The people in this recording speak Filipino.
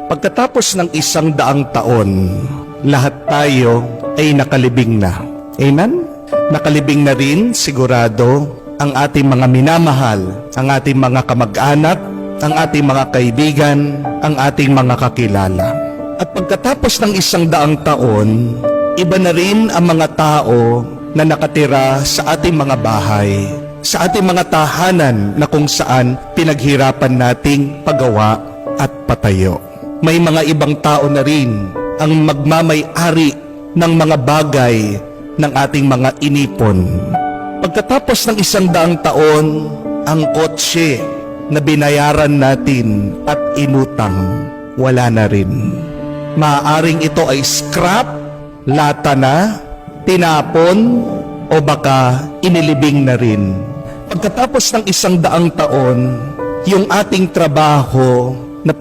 Pagkatapos ng 100 taon, lahat tayo ay nakalibing na. Amen? Nakalibing na rin, sigurado, ang ating mga minamahal, ang ating mga kamag-anak, ang ating mga kaibigan, ang ating mga kakilala. At pagkatapos ng 100 taon, iba na rin ang mga tao na nakatira sa ating mga bahay, sa ating mga tahanan na kung saan pinaghirapan nating pagawa at patayo. May mga ibang tao na rin ang magmamay-ari ng mga bagay ng ating mga inipon. Pagkatapos ng 100 taon, ang kotse na binayaran natin at inutang, wala na rin. Maaaring ito ay scrap, lata na, tinapon, o baka inilibing na rin. Pagkatapos ng 100 taon, yung ating trabaho na